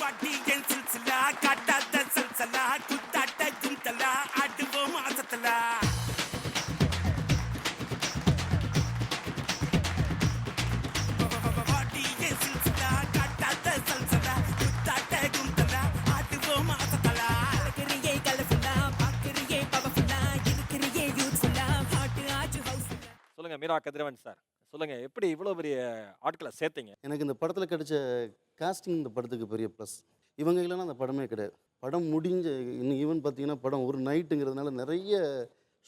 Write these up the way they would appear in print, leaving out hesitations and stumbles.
வட்டியன் சில்சிலா காட்டாத சல்சலா குத்தாட்ட குந்தலா ஆடுவோம் ஆசத்தலா வட்டியன் சில்சிலா காட்டாத சல்சலா குத்தாட்ட குந்தலா ஆடுவோம் ஆசத்தலா அழகிரியே கலஃபுல்லா பாக்கிரியே பவஃபுல்லா இருக்கிறியே யூத்ஃபுல்லா ஹாட் ஆஜ் ஹவுஸ்ஃபுல்லா. சொல்லுங்க மீரா கதிரவன் சார், சொல்லுங்க எப்படி இவ்வளோ பெரிய ஆட்களை சேர்த்தீங்க? எனக்கு இந்த படத்தில் கிடைச்ச காஸ்டிங் இந்த படத்துக்கு பெரிய ப்ளஸ். இவங்க இல்லைன்னா அந்த படமே கிடையாது. படம் முடிஞ்ச இன்னும் ஈவன் பார்த்தீங்கன்னா படம் ஒரு நைட்டுங்கிறதுனால நிறைய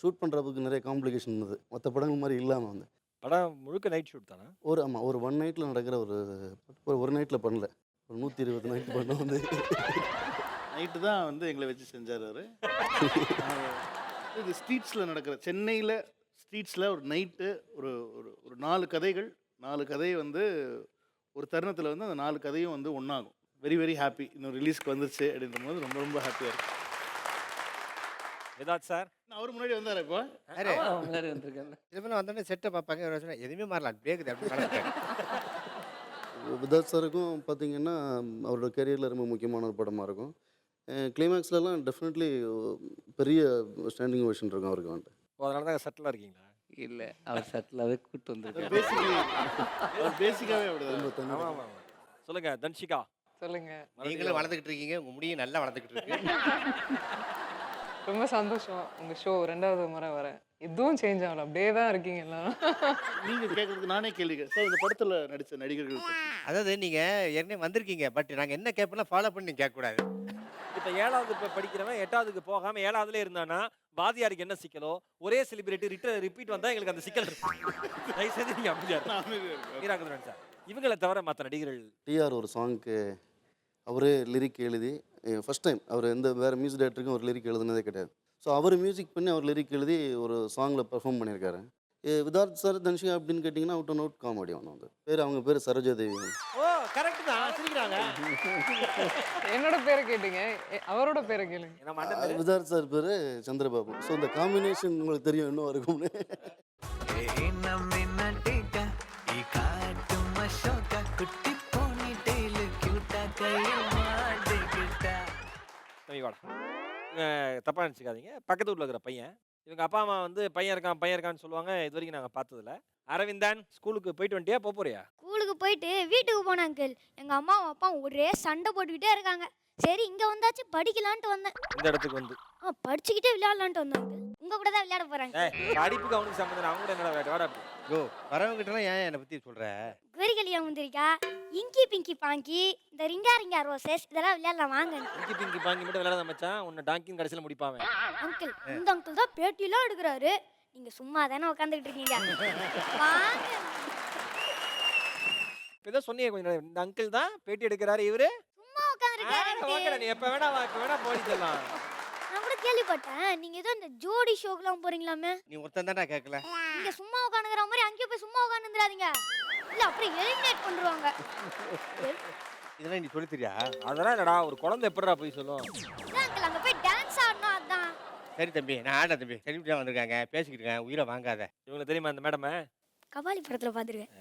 ஷூட் பண்ணுறதுக்கு நிறைய காம்ப்ளிகேஷன் இருந்தது. மற்ற படங்கள் மாதிரி இல்லாமல் வந்து படம் முழுக்க நைட் ஷூட் தானே? ஆமாம் ஒரு ஒன் நைட்டில் நடக்கிற ஒரு நைட்டில் பண்ணல, ஒரு 120 நைட் பண்ண வந்து நைட்டு தான் வந்து எங்களை வச்சு செஞ்சார் அவர். இது ஸ்ட்ரீட்ஸில் நடக்கிற சென்னையில் ஸ்ட்ரீட்ஸில் ஒரு நைட்டு ஒரு ஒரு ஒரு 4 கதைகள் 4 கதை வந்து ஒரு தருணத்தில் வந்து அந்த 4 கதையும் வந்து ஒன்றாகும். Very very happy. இன்னும் ரிலீஸ்க்கு வந்துருச்சு அப்படின்ற போது ரொம்ப ரொம்ப ஹாப்பியாக இருக்கு. விதாத் சார் அவர் முன்னாடி வந்தார் இப்போ. முன்னாடி வந்திருக்கேன். இதுமாதிரி வந்தோடனே செட்டை பார்ப்பாங்க, ஒரு வருஷம் எதுவுமே மாறலாம் பேக்குது அப்படின்னு. விதாத் சாருக்கும் பார்த்தீங்கன்னா அவரோட கெரியரில் ரொம்ப முக்கியமான ஒரு படமாக இருக்கும். கிளைமேக்ஸ்லலாம் டெஃபினெட்லி பெரிய ஸ்டாண்டிங் ஓஷன் இருக்கும் அவருக்கு வந்துட்டு. அதனால தான் செட்டிலாக இருக்கீங்களா? இல்லை, அவர் சட்டிலாகவே கூப்பிட்டு வந்திருக்காரு. பேசிக்காகவே அப்படிதான். ஆமாம் ஆமாம். சொல்லுங்க தன்ஷிகா. சொல்லுங்க. நீங்களும் வளர்ந்துக்கிட்டு இருக்கீங்க, உங்கள் முடியும் நல்லா வளர்ந்துக்கிட்டு இருக்கு. ரொம்ப சந்தோஷம் உங்க ஷோ 2வது முறை வர. எதுவும் சேஞ்ச் ஆகல, அப்படியே தான் இருக்கீங்க எல்லாரும். நீங்கள் கேட்குறதுக்கு நானே கேள்வி சார். இந்த படத்தில் நடித்த நடிகர்கள் அதாவது நீங்கள் ஏற்கனவே வந்திருக்கீங்க, பட் நாங்கள் என்ன கேட்போம்னா ஃபாலோ பண்ணி கேட்கக்கூடாது. இப்போ 7வது இப்போ படிக்கிறவன் 8வதுக்கு போகாமல் 7வதுல இருந்தானா வாதியாருக்கு என்ன சிக்கலோ, ஒரே செலிபிரிட்டி ரிப்பீட் வந்தால் எங்களுக்கு அந்த சிக்கல் இருக்கும். தயவுசெய்து நீங்கள் அமைதியாக மீரா கதிரவன் சார், இவங்களை தவிர மற்ற நடிகர்கள். டிஆர் ஒரு சாங்க்கு அவரே லிரிக் எழுதி ஃபஸ்ட் டைம் அவர் எந்த வேறு மியூசிக் டைரக்டருக்கும் ஒரு லிரிக் எழுதுனதே கிடையாது. ஸோ அவர் மியூசிக் பண்ணி அவர் லிரிக் எழுதி ஒரு சாங்கில் பெர்ஃபார்ம் பண்ணியிருக்காரு. விதார்த் சார் தன்ஷிகா அப்படின்னு கேட்டிங்கன்னா அவுட் அண்ட் அவுட் காமெடி ஒன்று வந்து அவங்க பேர் சரோஜாதேவி. ஓ கரெக்ட் தான், சிரிக்கிறாங்க. என்னோட பேரை கேட்டீங்க, அவரோட பேரை கேளுங்க. நம்ம அண்ணன் பேரு விதார்த் சார் பேர் சந்திரபாபு. ஸோ இந்த காம்பினேஷன் உங்களுக்கு தெரியும் இன்னும் இருக்கும்னு. தப்பா நினச்சிக்காதீங்க, பக்கத்து வீட்டில் இருக்கிற பையன். இவங்க அப்பா அம்மா வந்து பையன் இருக்கான்னு சொல்லுவாங்க. இது வரைக்கும் நாங்கள் பார்த்ததில்ல. அரவிந்தன், ஸ்கூலுக்கு போயிட்டு வந்துட்டியா, போறியா? ஸ்கூலுக்கு போயிட்டு வீட்டுக்கு போனேன் அங்கிள். எங்கள் அம்மாவும் அப்பாவும் ஒரே சண்டை போட்டுக்கிட்டே இருக்காங்க. சரி இங்கே வந்தாச்சு படிக்கலான்ட்டு வந்தேன். இந்த இடத்துக்கு வந்து படிச்சுக்கிட்டே விளையாடலான்ட்டு வந்தேன் அங்கிள். உங்கள் கூட தான் விளையாட போகிறாங்க. படிப்புக்கு அவனுக்கு சம்மந்தம், அவங்க கூட என்னடா வாடா. யோ வரவங்கிட்டலாம் ஏன் என்னை பற்றி சொல்கிற? குரிகளியா முந்திரிக்கா, இங்கி பிங்கி பாங்கி, இந்த ரிங்கா ரிங்கா ரோசஸ் இதெல்லாம் விளையாடலாம் வாங்க. இங்கி பிங்கி பாங்கி மட்டும் விளையாட மச்சான், உன்னை டாங்கின் கடைசியில் முடிப்பாங்க. அங்கிள் இந்த அங்கிள் தான் பேட்டிலாம் எடுக்கிறாரு. நீங்கள் சும்மா தானே உட்காந்துக்கிட்டு இருக்கீங்க. வாங்க. இப்போ ஏதோ சொன்னீங்க கொஞ்சம் நேரம், இந்த அங்கிள் தான் பேட்டி எடுக்கிறாரு, இவரு சும்மா உட்காந்துருக்காரு. நீ எப்போ வேணா போயிடலாம். நான் கூட கேள்விப்பட்டேன் நீங்கள் ஏதோ இந்த ஜோடி ஷோக்கெல்லாம் போகிறீங்களாமே. நீ ஒருத்தன் தானே கேட்கல. நீங்கள் சும்மா உட்காந்துக்கிற மாதிரி அங்கேயே போய் சும்மா உட்காந்துருந்துடாதீங்க. இல்லை அப்புறம் எலிமினேட் பண்ணுவாங்க. இதெல்லாம் நீ சொல்லி தெரியா? அதெல்லாம் இல்லடா, ஒரு குழந்தை எப்படிடா போய் சொல்லும். அங்கிள் அங்கே போய் டான்ஸ் ஆடணும் அதான். சரி தம்பி, நான் ஆட தம்பி. செலிபிரிட்டியாக வந்திருக்காங்க, பேசிக்கிட்டு இருக்கேன், உயிரை வாங்காத. இவங்களுக்கு தெரியுமா இந்த மேடம்? கபாலி படத்தில் பார்த்துருக்கேன்.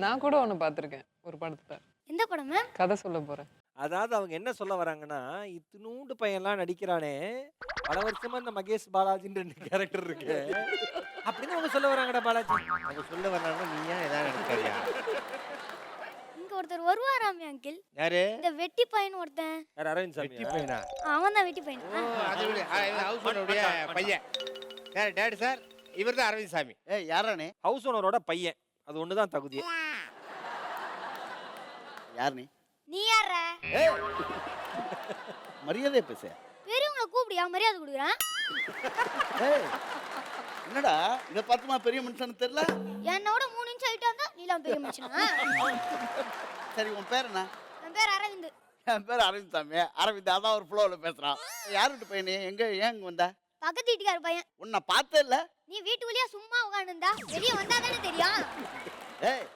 நான் கூட ஒன்று பார்த்துருக்கேன் ஒரு படத்துல. எந்த படம் மேம்? கதை சொல்ல போறேன். அதாவது அவங்க என்ன சொல்ல வராங்கன்னா, இத்தினூண்டு பையன்லாம் நடிக்கிறானே, பல வருஷமா இந்த மகேஷ் பாலாஜின்ற 2 கேரக்டர் இருக்கு அப்படின்னு அவங்க சொல்ல வராங்கடா. பாலாஜி அவங்க சொல்ல வர்றாங்க, நீ ஏன் எதாவது நினைக்காதியா? இங்க ஒருத்தர் வருவாராமே அங்கிள். யாரு? இந்த வெட்டி பையன் ஒருத்தன். யார்? அரவிந்த் சாமி. வெட்டி பையனா? அவன் தான் வெட்டி பையன். அது விடு. ஹவுஸ் ஓனருடைய பையன். யார்? டேடி சார், இவர் தான் அரவிந்த் சாமி. யாரானே? ஹவுஸ் ஓனரோட பையன். அது ஒன்று தான் தகுதியே. யார் நீ? நீ யார? மரியாதை பேச. பெரியவங்களை கூப்பிடியா மரியாதை கொடுக்குறேன். என்னடா இதை பார்த்துமா பெரிய மனுஷன் தெரியல? என்னோட 3 இன்ச் ஹைட்டா இருந்தா நீலாம் பெரிய மனுஷனா? சரி உன் பேர் என்ன? என் பேர் அரவிந்த். என் பேர் அரவிந்த் சாமி. அரவிந்த் அதான் ஒரு ஃப்ளோவில் பேசுகிறான். யார் வீட்டு பையனே? ஏன் இங்கே வந்தா? பக்கத்து வீட்டுக்கார பையன். உன்னை பார்த்தே இல்லை. நீ வீட்டுக்குள்ளேயே சும்மா உட்காந்துருந்தா வெளியே வந்தா தானே தெரியும். ஏய்